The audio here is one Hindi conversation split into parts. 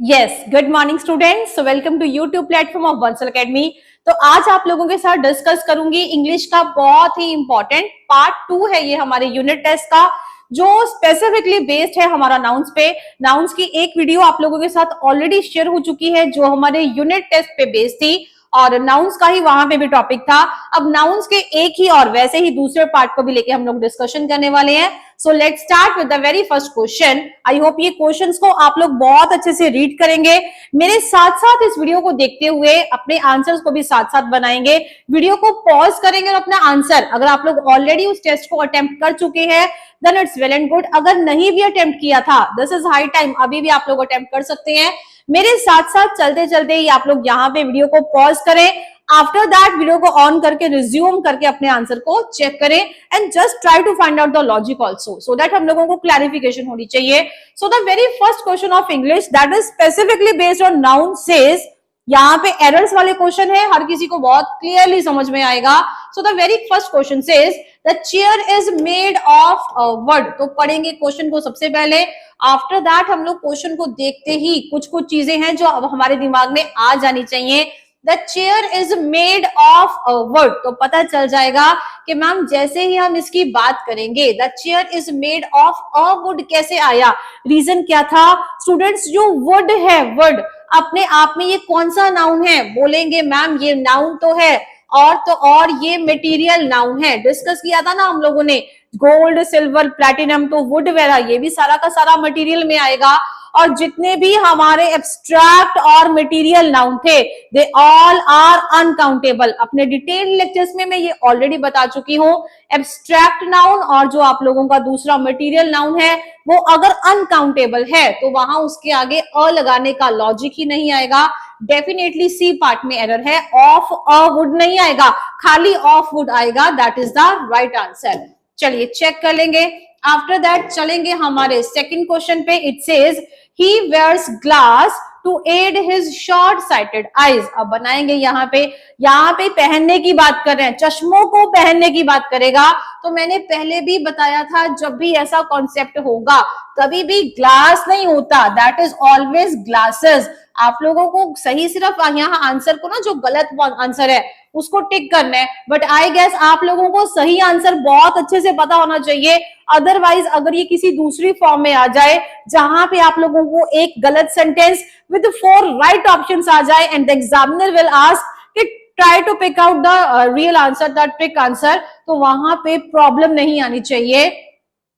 Yes, good morning students. So welcome to YouTube platform of Bansal academy. तो आज आप लोगों के साथ डिस्कस करूंगी इंग्लिश का बहुत ही इंपॉर्टेंट पार्ट 2 है ये हमारे यूनिट टेस्ट का, जो स्पेसिफिकली बेस्ड है हमारा नाउन्स पे। नाउन्स की एक वीडियो आप लोगों के साथ ऑलरेडी शेयर हो चुकी है जो हमारे यूनिट टेस्ट पे बेस्ड थी और नाउन्स का ही वहां पे भी टॉपिक था। अब नाउन्स के एक ही और वैसे ही दूसरे पार्ट को भी लेके हम लोग डिस्कशन करने वाले हैं। So let's start with the very first question. I hope ये क्वेश्चंस को आप लोग बहुत अच्छे से रीड करेंगे, मेरे साथ साथ इस वीडियो को देखते हुए अपने आंसर्स को भी साथ साथ बनाएंगे। वीडियो को पॉज करेंगे और अपना आंसर, अगर आप लोग ऑलरेडी उस टेस्ट को अटेम्प्ट कर चुके हैं then it's well and good. अगर नहीं भी अटेम्प्ट किया था, दिस इज हाई टाइम, अभी भी आप लोग अटेम्प्ट कर सकते हैं। मेरे साथ साथ चलते चलते ही आप लोग यहाँ पे वीडियो को पॉज करें, आफ्टर दैट वीडियो को ऑन करके रिज्यूम करके अपने आंसर को चेक करें and just try to find out the logic also, so that हम लोगों को क्लैरिफिकेशन होनी चाहिए। So the very first question of English that is specifically based on noun says, यहाँ पे एरर्स वाले क्वेश्चन है, हर किसी को बहुत क्लियरली समझ में आएगा। सो the very first question says the chair is made of would. तो पढ़ेंगे क्वेश्चन को सबसे पहले, आफ्टर दैट हम लोग क्वेश्चन को देखते ही कुछ चीजें हैं जो अब हमारे दिमाग में आ जानी चाहिए। The chair is made of would, तो पता चल जाएगा कि मैम जैसे ही हम इसकी बात करेंगे the chair is made of a would कैसे आया, रीजन क्या था स्टूडेंट्स। जो वुड है, वुड अपने आप में ये कौन सा नाउन है, बोलेंगे मैम ये नाउन तो है और तो और ये मटेरियल नाउन है। डिस्कस किया था ना हम लोगों ने, गोल्ड सिल्वर प्लैटिनम, तो वुड वगैरह ये भी सारा का सारा मटेरियल में आएगा। और जितने भी हमारे एब्स्ट्रैक्ट और मटेरियल नाउन थे दे ऑल आर अनकाउंटेबल। अपने डिटेल लेक्चर्स में मैं ये ऑलरेडी बता चुकी हूँ। एब्स्ट्रैक्ट नाउन और जो आप लोगों का दूसरा मटेरियल नाउन है वो अगर अनकाउंटेबल है तो वहां उसके आगे अ लगाने का लॉजिक ही नहीं आएगा। डेफिनेटली सी पार्ट में एरर है, ऑफ अ वुड नहीं आएगा, खाली ऑफ वुड आएगा, that is the right answer. चलिए चेक कर लेंगे। आफ्टर दैट चलेंगे हमारे सेकंड क्वेश्चन पे। It says he wears glass to aid his short sighted eyes. अब बनाएंगे यहाँ पे पहनने की बात कर रहे हैं, चश्मों को पहनने की बात करेगा। तो मैंने पहले भी बताया था जब भी ऐसा कॉन्सेप्ट होगा कभी भी ग्लास नहीं होता, दैट इज ऑलवेज ग्लासेस। आप लोगों को सही सिर्फ यहाँ आंसर को ना, जो गलत आंसर है उसको टिक करना है, बट आई गेस आप लोगों को सही आंसर बहुत अच्छे से पता होना चाहिए। अदरवाइज अगर ये किसी दूसरी फॉर्म में आ जाए जहां पे आप लोगों को एक गलत सेंटेंस विद 4 राइट ऑप्शंस आ जाए and the examiner will ask कि try to pick out the real answer, that trick answer, तो वहां पे प्रॉब्लम नहीं आनी चाहिए।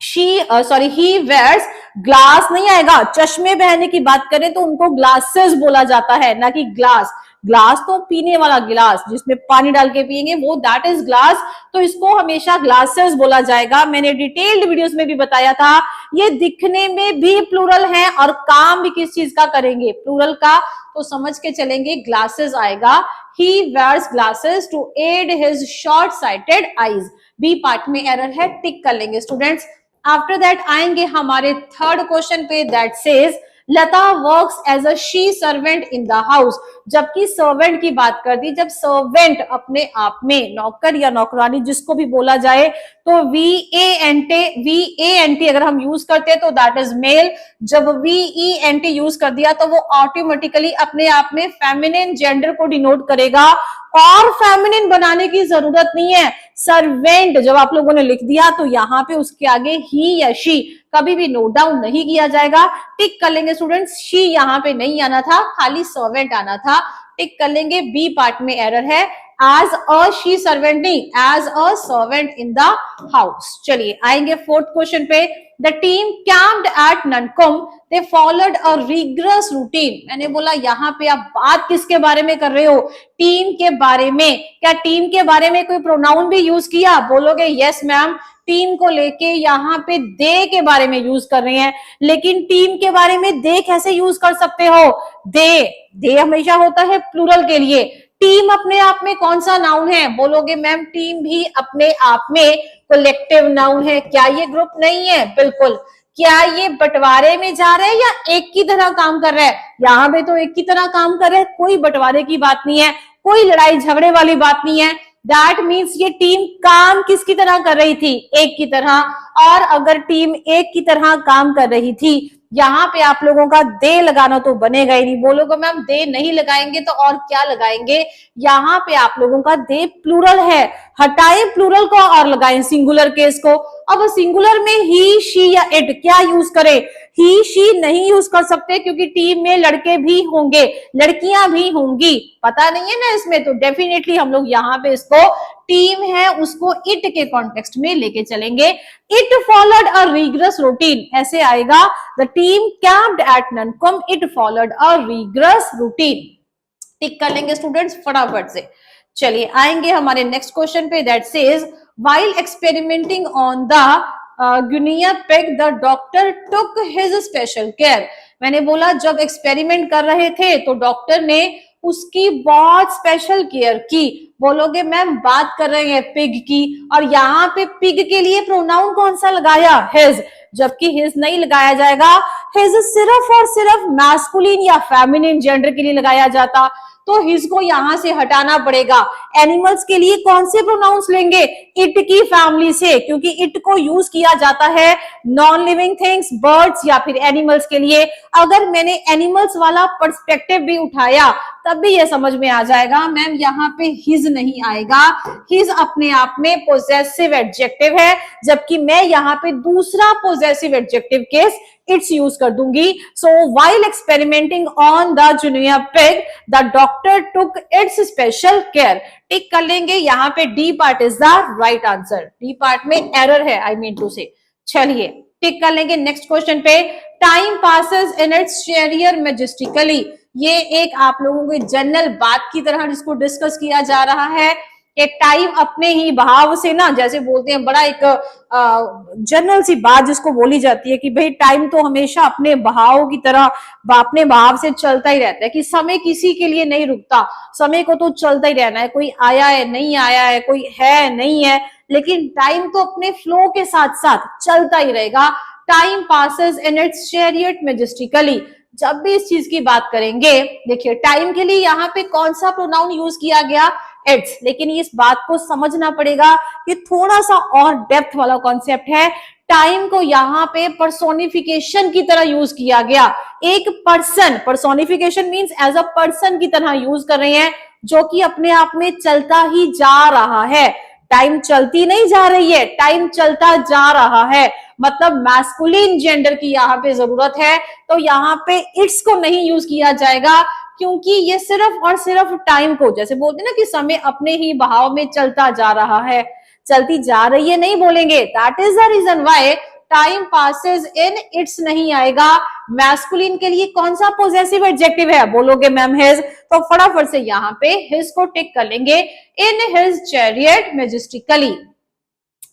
ही वेयर्स ग्लास नहीं आएगा। चश्मे पहनने की बात करें तो उनको ग्लासेस बोला जाता है, ना कि ग्लास। ग्लास तो पीने वाला गिलास जिसमें पानी डाल के पिएंगे वो, दैट इज ग्लास, तो इसको हमेशा ग्लासेस बोला जाएगा। मैंने डिटेल्ड वीडियोस में भी बताया था ये दिखने में भी प्लूरल है और काम भी किस चीज का करेंगे, प्लूरल का, तो समझ के चलेंगे ग्लासेस आएगा। He wears glasses to aid his short sighted eyes. B part में एरर है, टिक कर लेंगे स्टूडेंट्स। आफ्टर दैट आएंगे हमारे थर्ड क्वेश्चन पे, that says Lata works as a she servant in the house. जबकि सर्वेंट की बात कर दी, जब सर्वेंट अपने आप में नौकर या नौकरानी जिसको भी बोला जाए तो VANT अगर हम यूज करते हैं तो दैट इज मेल। जब VENT यूज कर दिया तो वो ऑटोमेटिकली अपने आप में फेमिनिन जेंडर को डिनोट करेगा और फेमिनिन बनाने की जरूरत नहीं है। सर्वेंट जब आप लोगों ने लिख दिया तो यहाँ पे उसके आगे ही या शी कभी भी नोट डाउन नहीं किया जाएगा, टिक कर लेंगे स्टूडेंट्स। शी यहाँ पे नहीं आना था, खाली सर्वेंट आना था, टिक कर लेंगे। बी पार्ट में एरर है, एज अ शी सर्वेंट नहीं, as a servant in the house. चलिए आएंगे फोर्थ क्वेश्चन पे। The team camped at Nunkun, they followed a rigorous routine. मैंने बोला यहाँ पे आप बात किसके बारे में कर रहे हो, टीम के बारे में। क्या टीम के बारे में कोई प्रोनाउन भी यूज किया, बोलोगे यस मैम, टीम को लेके यहाँ पे दे के बारे में यूज कर रहे हैं, लेकिन टीम के बारे में दे कैसे यूज कर सकते हो, दे हमेशा होता है प्लूरल के लिए। टीम अपने आप में कौन सा नाउन है, बोलोगे मैम टीम भी अपने आप में कलेक्टिव नाउन है। क्या ये ग्रुप नहीं है, बिल्कुल। क्या ये बंटवारे में जा रहे हैं या एक की तरह काम कर रहा है, यहाँ पे तो एक की तरह काम कर रहे हैं, कोई बंटवारे की बात नहीं है, कोई लड़ाई झगड़े वाली बात नहीं है। दैट मीन्स ये टीम काम किसकी तरह कर रही थी, एक की तरह। और अगर टीम एक की तरह काम कर रही थी यहाँ पे आप लोगों का दे लगाना तो बनेगा ही नहीं। बोलोगे मैम दे नहीं लगाएंगे तो और क्या लगाएंगे? यहाँ पे आप लोगों का दे प्लूरल है, हटाए प्लूरल को और लगाएं सिंगुलर केस को। अब सिंगुलर में ही, शी या इट क्या यूज करें? ही शी नहीं यूज कर सकते क्योंकि टीम में लड़के भी होंगे, लड़कियां भी होंगी, पता नहीं है ना इसमें, तो डेफिनेटली हम लोग यहाँ पे इसको टीम है उसको इट के कॉन्टेक्स्ट में लेके चलेंगे। It followed a rigorous routine, ऐसे आएगा the team camped at Nunkun, it followed a rigorous routine. टिक कर लेंगे स्टूडेंट्स फटाफट से। चलिए आएंगे हमारे नेक्स्ट क्वेश्चन पे, that says while experimenting on the guinea pig the doctor took his special care. मैंने बोला जब एक्सपेरिमेंट कर रहे थे तो डॉक्टर ने उसकी बहुत स्पेशल केयर की। बोलोगे मैम बात कर रहे हैं पिग की, और यहाँ पे पिग के लिए प्रोनाउन कौन सा लगाया? हिज, जबकि हिज नहीं लगाया जाएगा। हिज सिर्फ और सिर्फ मैस्कुलिन या फेमिनिन जेंडर के लिए लगाया जाता, तो हिज को यहां से हटाना पड़ेगा। एनिमल्स के लिए कौन से प्रोनाउंस लेंगे? इट की फैमिली से, क्योंकि इट को यूज किया जाता है नॉन लिविंग थिंग्स, बर्ड्स या फिर एनिमल्स के लिए। अगर मैंने एनिमल्स वाला पर्सपेक्टिव भी उठाया तब भी ये समझ में आ जाएगा मैम यहाँ पे हिज नहीं आएगा। हिज अपने आप में पोजेसिव एडजेक्टिव है, जबकि मैं यहाँ पे दूसरा possessive adjective case its use कर दूंगी। So while experimenting on the junior pig the doctor took its special care. टिक कर लेंगे, यहाँ पे D part is the right answer. D part में एरर है, आई मीन टू से। चलिए टिक कर लेंगे नेक्स्ट क्वेश्चन पे। Time passes in its chariot majestically, ये एक आप लोगों की जनरल बात की तरह जिसको डिस्कस किया जा रहा है कि टाइम अपने ही बहाव से ना, जैसे बोलते हैं बड़ा एक जनरल सी बात जिसको बोली जाती है कि भाई टाइम तो हमेशा अपने बहाव की तरह अपने बहाव से चलता ही रहता है, कि समय किसी के लिए नहीं रुकता, समय को तो चलता ही रहना है। कोई आया है नहीं आया है, कोई है नहीं है, लेकिन टाइम तो अपने फ्लो के साथ साथ चलता ही रहेगा। Time passes in its chariot majestically, जब भी इस चीज की बात करेंगे, देखिए टाइम के लिए यहाँ पे कौन सा प्रोनाउन यूज किया गया? इट्स। लेकिन इस बात को समझना पड़ेगा, ये थोड़ा सा और डेप्थ वाला कॉन्सेप्ट है। टाइम को यहाँ पे पर्सोनिफिकेशन की तरह यूज किया गया। एक person, personification means as a person की तरह यूज कर रहे हैं, जो कि अपने आप में चलता ही जा रहा है। टाइम चलती नहीं जा रही है, टाइम चलता जा रहा है, मतलब मैस्कुलिन जेंडर की यहाँ पे जरूरत है। तो यहाँ पे इट्स को नहीं यूज किया जाएगा, क्योंकि ये सिर्फ और सिर्फ टाइम को, जैसे बोलते हैं ना कि समय अपने ही बहाव में चलता जा रहा है, चलती जा रही है नहीं बोलेंगे। That is the reason why time passes in its नहीं आएगा। मैस्कुलिन के लिए कौन सा पोजेसिव एडजेक्टिव है? बोलोगे मैम हिज, तो फटाफट से यहाँ पे हिज को टिक कर लेंगे। इन हिज चैरियट मैजेस्टिकली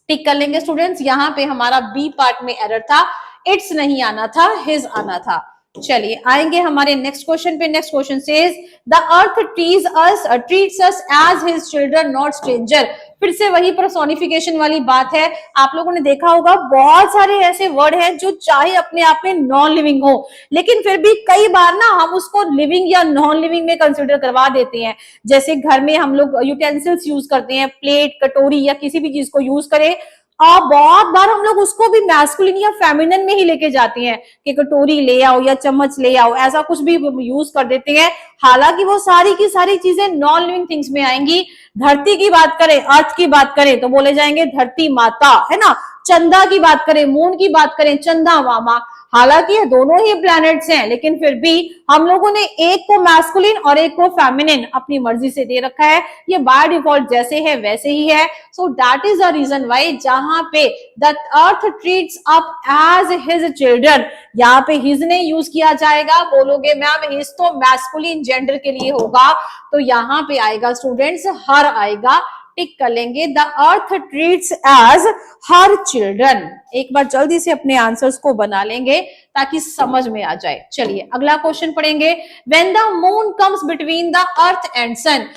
टिक कर लेंगे स्टूडेंट्स। यहाँ पे हमारा बी पार्ट में एरर था, इट्स नहीं आना था, हिज आना था। चलिए आएंगे हमारे नेक्स्ट क्वेश्चन पे। Next question says the earth treats us as his children not stranger. फिर से वही पर्सोनिफिकेशन वाली बात है। आप लोगों ने देखा होगा बहुत सारे ऐसे वर्ड हैं जो चाहे अपने आप में नॉन लिविंग हो, लेकिन फिर भी कई बार ना हम उसको लिविंग या नॉन लिविंग में कंसिडर करवा देते हैं। जैसे घर में हम लोग यूटेंसिल्स यूज करते हैं, प्लेट, कटोरी या किसी भी चीज को यूज करें, और बहुत बार हम लोग उसको भी मैस्कुलिन या फेमिनिन में ही लेके जाते हैं कि कटोरी ले आओ या चम्मच ले आओ, ऐसा कुछ भी यूज कर देते हैं। हालांकि वो सारी की सारी चीजें नॉन लिविंग थिंग्स में आएंगी। धरती की बात करें, अर्थ की बात करें तो बोले जाएंगे धरती माता, है ना। चंदा की बात करें, मून की बात करें, चंदा मामा। हालांकि ये दोनों ही प्लैनेट्स हैं, लेकिन फिर भी हम लोगों ने एक को मैस्कुलिन और एक को फेमिनिन अपनी मर्जी से दे रखा है। ये बाय डिफॉल्ट जैसे है वैसे ही है। So that is the reason why जहां पे the earth treats up as his children, यहाँ पे हिज ने यूज किया जाएगा। बोलोगे मैम हिज तो मैस्कुलिन जेंडर के लिए होगा, तो यहाँ पे आएगा स्टूडेंट्स हर आएगा। टिक कर लेंगे the earth treats as her children. एक बार जल्दी से अपने आंसर्स को बना लेंगे ताकि समझ में आ जाए। चलिए अगला क्वेश्चन पढ़ेंगे। When the moon comes between the earth and sun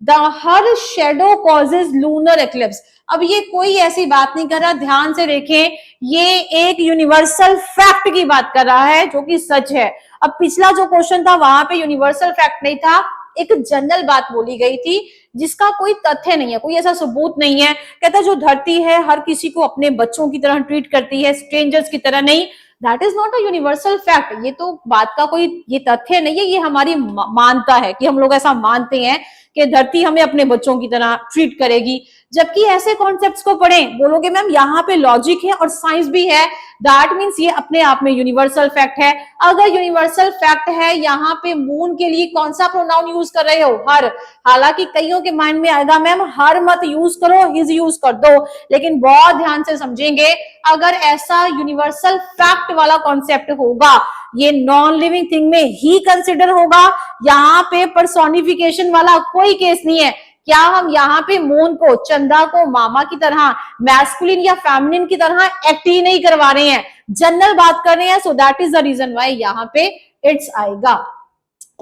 the her shadow causes lunar eclipse. अब ये कोई ऐसी बात नहीं कर रहा, ध्यान से देखें, ये एक यूनिवर्सल फैक्ट की बात कर रहा है जो कि सच है। अब पिछला जो क्वेश्चन था वहां पे यूनिवर्सल फैक्ट नहीं था, एक जनरल बात बोली गई थी जिसका कोई तथ्य नहीं है, कोई ऐसा सबूत नहीं है। कहता जो धरती है हर किसी को अपने बच्चों की तरह ट्रीट करती है, स्ट्रेंजर्स की तरह नहीं। That is not a universal fact. ये तो बात का कोई ये तथ्य नहीं है, ये हमारी मानता है कि हम लोग ऐसा मानते हैं कि धरती हमें अपने बच्चों की तरह ट्रीट करेगी। जबकि ऐसे कॉन्सेप्ट्स को पढ़ें, बोलोगे मैम यहाँ पे लॉजिक है और साइंस भी है, दैट मीन्स ये अपने आप में यूनिवर्सल फैक्ट है। अगर यूनिवर्सल फैक्ट है, यहाँ पे मून के लिए कौन सा प्रोनाउन यूज कर रहे हो? हर। हालांकि कईयों के माइंड में आएगा मैम हर मत यूज करो, हिज यूज कर दो, लेकिन बहुत ध्यान से समझेंगे, अगर ऐसा यूनिवर्सल फैक्ट वाला कॉन्सेप्ट होगा, ये नॉन लिविंग थिंग में ही कंसिडर होगा। यहाँ पे पर्सोनिफिकेशन वाला कोई केस नहीं है। क्या हम यहाँ पे मून को, चंदा को मामा की तरह, मैस्कुलिन या फेमिनिन की तरह एक्ट ही नहीं करवा रहे हैं, जनरल बात कर रहे हैं। So that is the reason why यहाँ पे इट्स आएगा।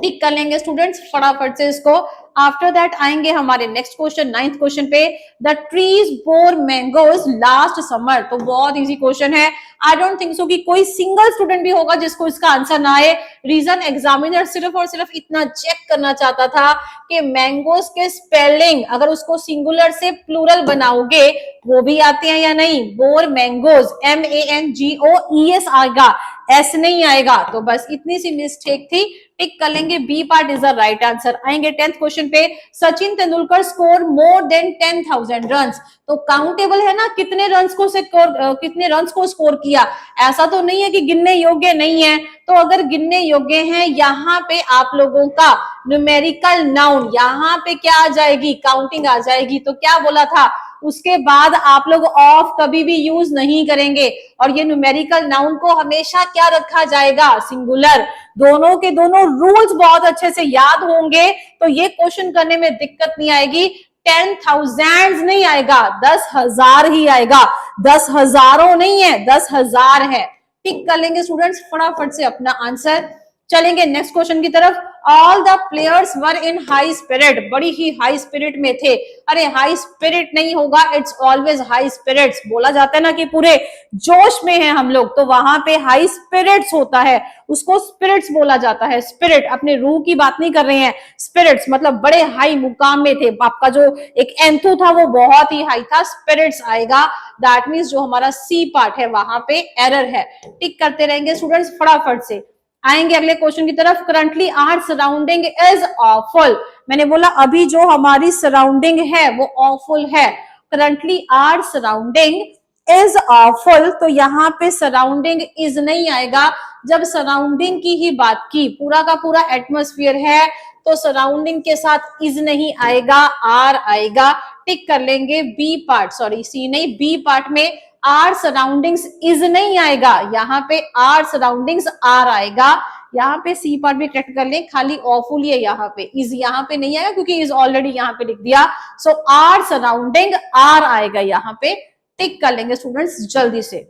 टिक कर लेंगे स्टूडेंट्स फटाफट से इसको। आफ्टर दैट आएंगे हमारे नेक्स्ट क्वेश्चन, 9th क्वेश्चन पे। The trees bore mangoes last summer. तो बहुत इजी क्वेश्चन है, आई डोंट थिंक सो कि कोई सिंगल स्टूडेंट भी होगा जिसको इसका आंसर ना आए। रीजन एग्जामिनर सिर्फ और सिर्फ इतना चेक करना चाहता था कि मैंगोज के स्पेलिंग अगर उसको सिंगुलर से प्लूरल बनाओगे वो भी आते हैं या नहीं। बोर मैंगोज, MANGOES आएगा, एस नहीं आएगा। तो बस इतनी सी मिस्टेक थी, टिक कर लेंगे। B part is the right answer. आएंगे 10th क्वेश्चन पे। Sachin Tendulkar score more than 10,000 runs. तो काउंटेबल है ना, कितने रन्स को स्कोर किया। ऐसा तो नहीं है कि गिनने योग्य नहीं है। तो अगर गिनने योग्य है, यहाँ पे आप लोगों का न्यूमेरिकल नाउन, यहाँ पे क्या आ जाएगी, काउंटिंग आ जाएगी। तो क्या बोला था, उसके बाद आप लोग ऑफ कभी भी यूज नहीं करेंगे, और ये न्यूमेरिकल नाउन को हमेशा क्या रखा जाएगा, सिंगुलर। दोनों के दोनों रूल्स बहुत अच्छे से याद होंगे तो ये क्वेश्चन करने में दिक्कत नहीं आएगी। 10,000 नहीं आएगा, 10,000 ही आएगा। 10,000 नहीं है, 10,000 है। टिक कर लेंगे स्टूडेंट्स फटाफट से अपना आंसर। चलेंगे नेक्स्ट क्वेश्चन की तरफ। All the players were in high spirit. बड़ी ही हाई स्पिरिट में थे। अरे हाई स्पिरिट नहीं होगा, इट्स ऑलवेज हाई स्पिरिट्स। बोला जाता है ना कि पूरे जोश में है हम लोग, तो वहां पे हाई स्पिरिट्स होता है, उसको स्पिरिट्स बोला जाता है। स्पिरिट, अपने रूह की बात नहीं कर रहे हैं। स्पिरिट्स मतलब बड़े हाई मुकाम में थे। आपका जो एक एंथू था वो बहुत ही हाई था, स्पिरिट्स आएगा। दैट मीन्स जो हमारा सी पार्ट है वहां पे एरर है। टिक करते रहेंगे स्टूडेंट्स फटाफट से। आएंगे अगले क्वेश्चन की तरफ। Currently our surrounding is awful. मैंने बोला अभी जो हमारी सराउंडिंग है वो ऑफुल है। Currently our surrounding is awful, तो यहाँ पे सराउंडिंग इज नहीं आएगा। जब सराउंडिंग की ही बात की, पूरा का पूरा एटमॉस्फेयर है, तो सराउंडिंग के साथ इज नहीं आएगा, आर आएगा। टिक कर लेंगे बी पार्ट, सॉरी सी नहीं, बी पार्ट में आर सराउंडिंग्स इज नहीं आएगा, यहाँ पे आर सराउंडिंग्स आर आएगा। यहाँ पे सी पार्ट भी करेक्ट कर लें, खाली ऑफुल है, यहाँ पे इज यहाँ पे नहीं आएगा क्योंकि इज ऑलरेडी यहाँ पे लिख दिया। सो आर सराउंडिंग आर आएगा यहाँ पे। टिक कर लेंगे स्टूडेंट्स जल्दी से।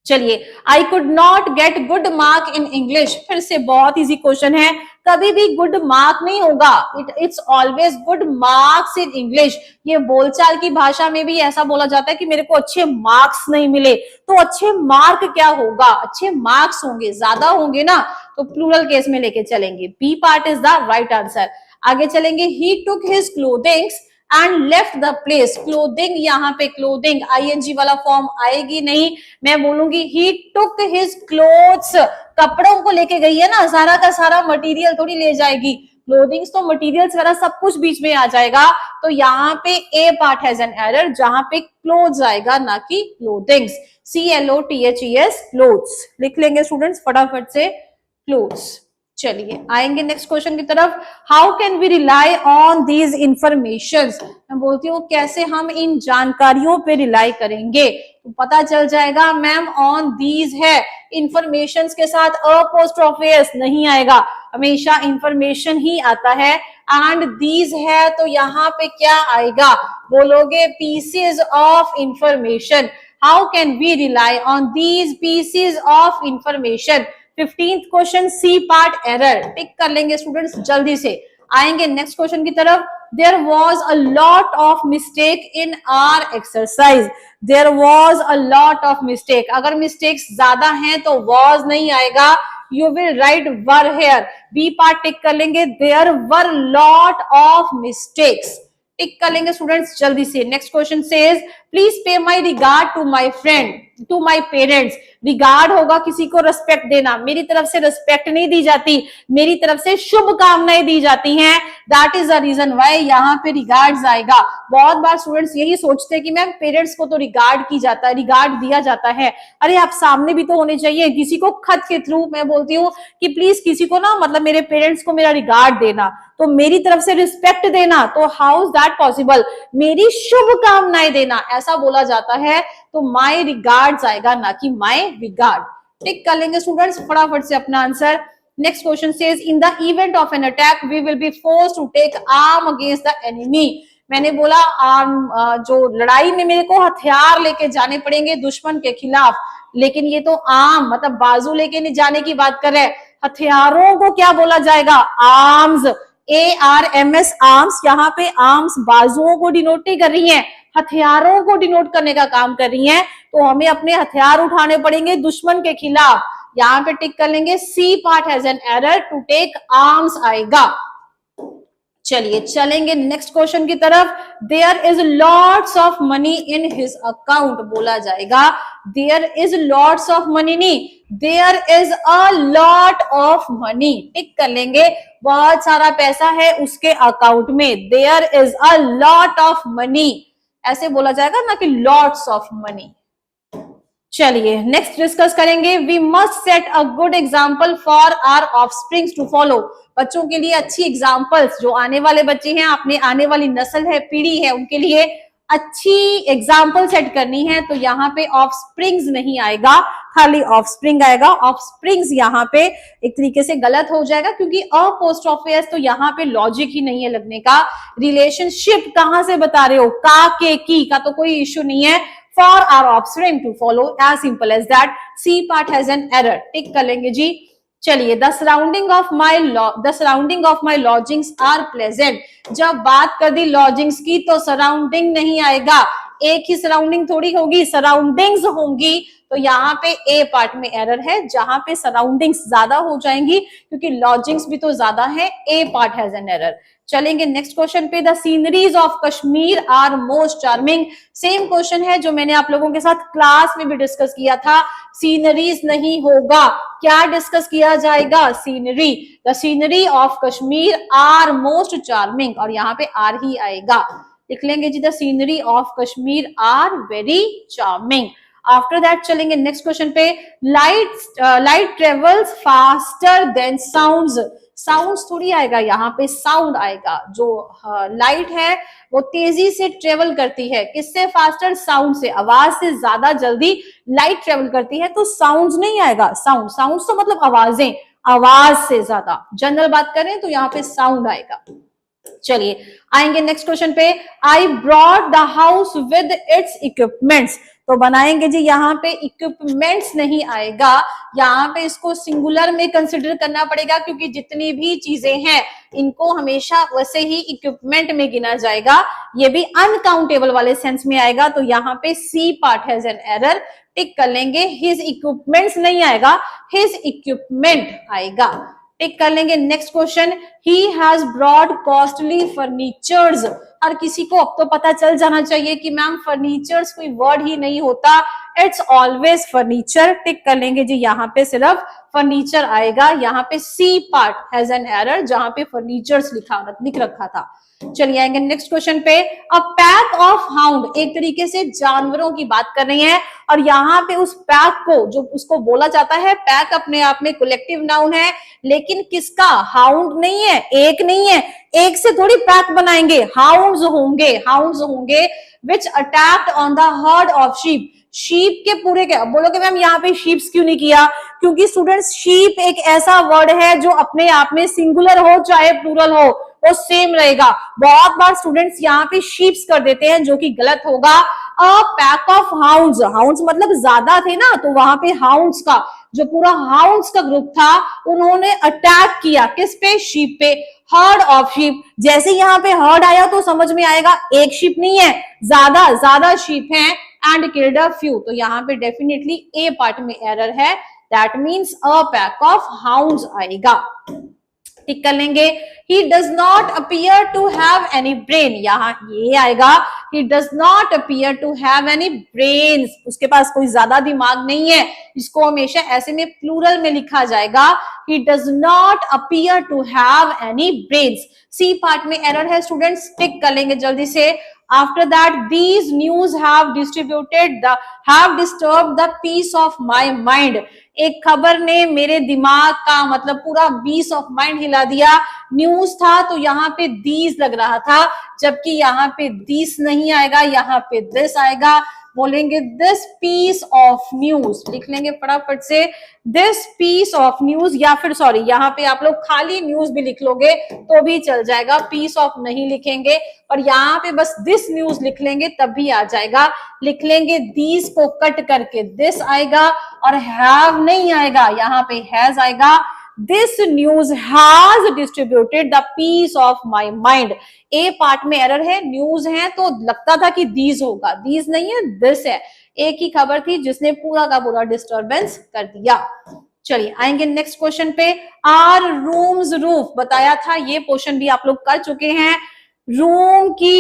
चलिए, I could not get good mark in English. फिर से बहुत इजी क्वेश्चन है, कभी भी गुड मार्क नहीं होगा, it's always good marks in English. ये बोलचाल की भाषा में भी ऐसा बोला जाता है कि मेरे को अच्छे मार्क्स नहीं मिले। तो अच्छे मार्क क्या होगा, अच्छे मार्क्स होंगे, ज्यादा होंगे ना, तो प्लूरल केस में लेके चलेंगे। B part is the right answer. आगे चलेंगे। He took his clothings and left the place. Clothing, यहाँ पे क्लोथिंग आईएनजी वाला फॉर्म आएगी नहीं, मैं बोलूंगी ही टुक हिज क्लोथ्स। कपड़ों को लेके गई है ना, सारा का सारा मटेरियल थोड़ी ले जाएगी। क्लोथिंग्स तो मटेरियल्स वगैरह सब कुछ बीच में आ जाएगा। तो यहाँ पे ए पार्ट हैज एन एरर, जहां पे क्लोथ्स आएगा ना कि क्लोथिंग्स। CLOTHES क्लोथ्स लिख लेंगे स्टूडेंट्स फटाफट से, क्लोथ्स। चलिए आएंगे नेक्स्ट क्वेश्चन की तरफ। How can we rely on these informations. मैं बोलती हूँ कैसे हम इन जानकारियों पे रिलाई करेंगे, तो पता चल जाएगा मैम ऑन दीज है, इंफॉर्मेशंस के साथ अपोस्ट्रोफी नहीं आएगा, हमेशा इंफॉर्मेशन ही आता है। एंड दीज है तो यहाँ पे क्या आएगा, बोलोगे pieces of information. How can we rely on these pieces of information. 15th question C part error. टिक कर लेंगे स्टूडेंट्स जल्दी से। आएंगे नेक्स्ट क्वेश्चन की तरफ। There was a lot of mistake in our exercise. There was a lot of mistake, अगर मिस्टेक्स ज्यादा हैं तो वॉज नहीं आएगा, you will write were here. B part टिक कर लेंगे। There were lot of mistakes. टिक कर लेंगे स्टूडेंट्स जल्दी से। Next question says please pay my regard to my friend. To my parents, regard होगा किसी को रिस्पेक्ट देना, मेरी तरफ से रिस्पेक्ट नहीं दी जाती, मेरी तरफ से शुभकामनाएं दी जाती हैं, that is the reason why यहाँ पे रिगार्ड्स आएगा। बहुत बार स्टूडेंट्स यही सोचते हैं कि मैम पेरेंट्स को तो रिगार्ड की जाता है, रिगार्ड दिया जाता है, अरे आप सामने भी तो होने चाहिए, किसी को खत के थ्रू मैं बोलती हूँ कि प्लीज किसी को ना मतलब मेरे पेरेंट्स को मेरा रिगार्ड देना, तो मेरी तरफ से रिस्पेक्ट देना, तो हाउ इज दैट पॉसिबल, मेरी शुभकामनाएं देना, ऐसा बोला जाता है, तो माई रिगार्ड्स आएगा ना कि माई रिगार्ड। टिक कर लेंगे स्टूडेंट्स फटाफट से अपना answer. Next question says in the event of an attack we will be forced to take arm against the enemy. मैंने बोला आर्म, जो लड़ाई में मेरे को हथियार लेके जाने पड़ेंगे दुश्मन के खिलाफ, लेकिन ये तो आर्म मतलब बाजू लेके नहीं जाने की बात कर रहे हैं, हथियारों को क्या बोला जाएगा, आर्म्स, ARMS आर्म्स, यहाँ पे आर्म्स बाजुओं को डिनोट नहीं कर रही हैं, हथियारों को डिनोट करने का काम कर रही हैं, तो हमें अपने हथियार उठाने पड़ेंगे दुश्मन के खिलाफ। यहाँ पे टिक कर लेंगे, C part has an error, to take arms आएगा। चलिए चलेंगे नेक्स्ट क्वेश्चन की तरफ। There is lots of money in his account, बोला जाएगा there is lots of money, नहीं there is a lot of money, टिक कर लेंगे, बहुत सारा पैसा है उसके अकाउंट में, there is a lot of money, ऐसे बोला जाएगा ना कि लॉट्स ऑफ मनी। चलिए नेक्स्ट डिस्कस करेंगे, we must set a good example for our offsprings to follow. बच्चों के लिए अच्छी एग्जाम्पल्स, जो आने वाले बच्चे हैं, अपने आने वाली नस्ल है, पीढ़ी है, उनके लिए अच्छी एग्जाम्पल सेट करनी है, तो यहाँ पे ऑफस्प्रिंग्स नहीं आएगा, खाली ऑफस्प्रिंग आएगा। ऑफस्प्रिंग्स यहाँ पे एक तरीके से गलत हो जाएगा, क्योंकि अपोस्ट्रोफी तो यहाँ पे लॉजिक ही नहीं है लगने का। रिलेशनशिप कहां से बता रहे हो, का के की का तो कोई इश्यू नहीं है, for our offspring to follow, as simple as that. C part has an error, टिक कर लेंगे जी। चलिए the surrounding of my lodgings are pleasant, जब बात कर दी लॉजिंग्स की तो सराउंडिंग नहीं आएगा, एक ही सराउंडिंग थोड़ी होगी, सराउंडिंग्स होंगी, तो यहाँ पे ए पार्ट में एरर है, जहां पे सराउंडिंग्स ज्यादा हो जाएंगी क्योंकि लॉजिंग्स भी तो ज्यादा है, A part has an error. चलेंगे नेक्स्ट क्वेश्चन पे, the sceneries of Kashmir are most charming, same question है जो मैंने आप लोगों के साथ क्लास में भी डिस्कस किया था, सीनरीज नहीं होगा, क्या डिस्कस किया जाएगा, scenery, the scenery of Kashmir are most charming, और यहाँ पे आर ही आएगा, लिख लेंगे जी, the scenery of Kashmir are very charming. After that चलेंगे नेक्स्ट क्वेश्चन पे, light travels faster than sounds, sounds थोड़ी आएगा, यहाँ पे साउंड आएगा, जो लाइट है वो तेजी से ट्रेवल करती है, किससे, फास्टर, साउंड से, आवाज से ज्यादा जल्दी लाइट ट्रेवल करती है, तो साउंड्स नहीं आएगा, साउंड्स तो मतलब आवाजें, आवाज से ज्यादा जनरल बात करें तो यहाँ पे साउंड आएगा। चलिए आएंगे नेक्स्ट क्वेश्चन पे, I brought the house with its equipments, तो बनाएंगे जी, यहाँ पे इक्विपमेंट्स नहीं आएगा, यहाँ पे इसको सिंगुलर में कंसिडर करना पड़ेगा, क्योंकि जितनी भी चीजें हैं इनको हमेशा वैसे ही इक्विपमेंट में गिना जाएगा, ये भी अनकाउंटेबल वाले सेंस में आएगा, तो यहाँ पे C part has an error, टिक कर लेंगे, हिज इक्विपमेंट्स नहीं आएगा, हिज इक्विपमेंट आएगा, टिक कर लेंगे। Next question, he has brought costly furnitures, हर किसी को अब तो पता चल जाना चाहिए कि मैम फर्नीचर्स कोई वर्ड ही नहीं होता, इट्स ऑलवेज फर्नीचर, टिक कर लेंगे जी, यहाँ पे सिर्फ फर्नीचर आएगा, यहाँ पे C part has an error, जहां पे फर्नीचर्स लिख रखा था। चलिए आएंगे नेक्स्ट क्वेश्चन पे, अ पैक ऑफ हाउंड, एक तरीके से जानवरों की बात कर रही है, और यहाँ पे उस पैक को, जो उसको बोला जाता है, पैक अपने आप में कलेक्टिव नाउन है, लेकिन किसका, हाउंड नहीं है, एक नहीं है, एक से थोड़ी पैक बनाएंगे, हाउंड्स होंगे which attacked on the herd of sheep, sheep के पूरे के, बोलोगे मैम यहाँ पे शीप्स क्यों नहीं किया, क्योंकि स्टूडेंट्स शीप एक ऐसा वर्ड है जो अपने आप में सिंगुलर हो चाहे प्लूरल हो वो सेम रहेगा, बहुत बार स्टूडेंट्स यहाँ पे शीप्स कर देते हैं, जो कि गलत होगा। अ पैक ऑफ हाउंड्स, हाउंड्स मतलब ज्यादा थे ना, तो वहां पे हाउंड्स का जो पूरा हाउंड्स का ग्रुप था उन्होंने अटैक किया किस पे, शीप पे, हर्ड ऑफ शीप, जैसे यहाँ पे हर्ड आया तो समझ में आएगा एक शीप नहीं है, ज्यादा शीप हैं, एंड किल्ड अ फ्यू, तो यहाँ पे डेफिनेटली ए पार्ट में एरर है, that means a pack of hounds आएगा, टिक कर लेंगे। He does not appear to have any brain, यहाँ ये आएगा he does not appear to have any brains, उसके पास कोई ज्यादा दिमाग नहीं है, इसको हमेशा ऐसे में प्लूरल में लिखा जाएगा he does not appear to have any brains. C part में एरर है स्टूडेंट्स, टिक कर लेंगे जल्दी से। After that, these news have disturbed the peace of my mind. एक खबर ने मेरे दिमाग का मतलब पूरा पीस ऑफ माइंड हिला दिया। न्यूज था तो यहाँ पे दीज लग रहा था, जबकि यहाँ पे दिस नहीं आएगा, यहाँ पे दिस आएगा। बोलेंगे दिस पीस ऑफ न्यूज, लिख लेंगे फटाफट से दिस पीस ऑफ न्यूज, या फिर सॉरी यहाँ पे आप लोग खाली न्यूज भी लिख लोगे तो भी चल जाएगा, पीस ऑफ नहीं लिखेंगे, और यहाँ पे बस दिस न्यूज लिख लेंगे तब भी आ जाएगा। लिख लेंगे दीज को कट करके दिस आएगा, और हैव नहीं आएगा, यहाँ पे हैज आएगा। This news has distributed the peace of my mind. A part में एरर है, न्यूज है तो लगता था कि दीज होगा, दीज नहीं है दिस है। एक ही खबर थी जिसने पूरा का पूरा डिस्टर्बेंस कर दिया। चलिए आएंगे नेक्स्ट क्वेश्चन पे। आर रूम्स रूफ, बताया था ये क्वेश्चन भी आप लोग कर चुके हैं। रूम की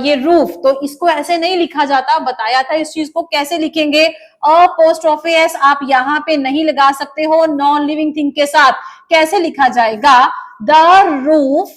ये रूफ, तो इसको ऐसे नहीं लिखा जाता, बताया था इस चीज को कैसे लिखेंगे। अपोस्ट्रोफी एस आप यहाँ पे नहीं लगा सकते हो नॉन लिविंग थिंग के साथ, कैसे लिखा जाएगा the roof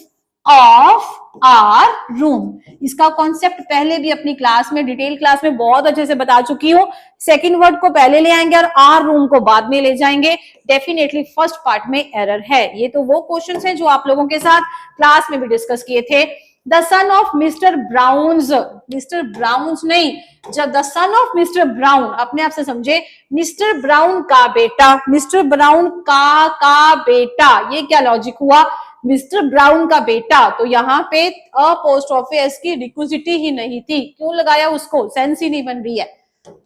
of our room. इसका कॉन्सेप्ट पहले भी अपनी क्लास में डिटेल क्लास में बहुत अच्छे से बता चुकी हूँ। सेकंड वर्ड को पहले ले आएंगे और आर रूम को बाद में ले जाएंगे। डेफिनेटली फर्स्ट पार्ट में एरर है। ये तो वो क्वेश्चंस हैं जो आप लोगों के साथ क्लास में भी डिस्कस किए थे। The son of mister Browns, mister Browns नहीं, जब the son of mister Brown, अपने आप से समझे, मिस्टर ब्राउन का बेटा, मिस्टर ब्राउन का बेटा, ये क्या लॉजिक हुआ, मिस्टर ब्राउन का बेटा, तो यहाँ पे अपोस्ट्रोफी एस की रिक्विजिटी ही नहीं थी, क्यों लगाया उसको, सेंस ही नहीं बन रही है।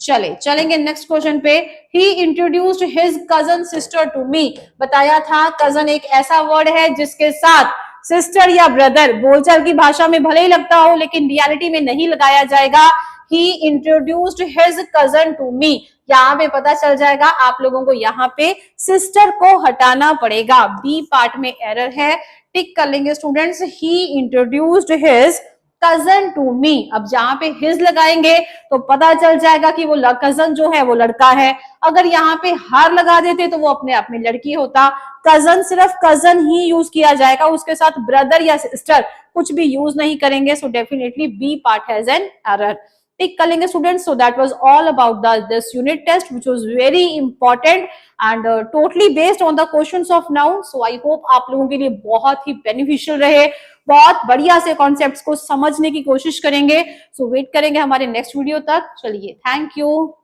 चलेंगे नेक्स्ट क्वेश्चन पे। He introduced his cousin sister to me, बताया था कजन एक ऐसा वर्ड है जिसके साथ सिस्टर या ब्रदर बोलचाल की भाषा में भले ही लगता हो लेकिन रियलिटी में नहीं लगाया जाएगा। He introduced his cousin to me, यहाँ पे पता चल जाएगा आप लोगों को, यहाँ पे सिस्टर को हटाना पड़ेगा। बी पार्ट में एरर है, टिक कर लेंगे students. He introduced his cousin to me, अब जहां पे हिज लगाएंगे तो पता चल जाएगा कि वो कजन जो है वो लड़का है। अगर यहाँ पे हर लगा देते तो वो अपने आप में लड़की होता। कजन सिर्फ कजन ही यूज किया जाएगा, उसके साथ ब्रदर या सिस्टर कुछ भी यूज नहीं करेंगे। So definitely B part has an error, टिक कर लेंगे students. So that was all about this unit test which was very important and totally based on the questions of noun. So I hope आप लोगों के लिए बहुत ही बेनिफिशियल रहे, बहुत बढ़िया से कॉन्सेप्ट्स को समझने की कोशिश करेंगे। सो वेट करेंगे हमारे नेक्स्ट वीडियो तक। चलिए, थैंक यू।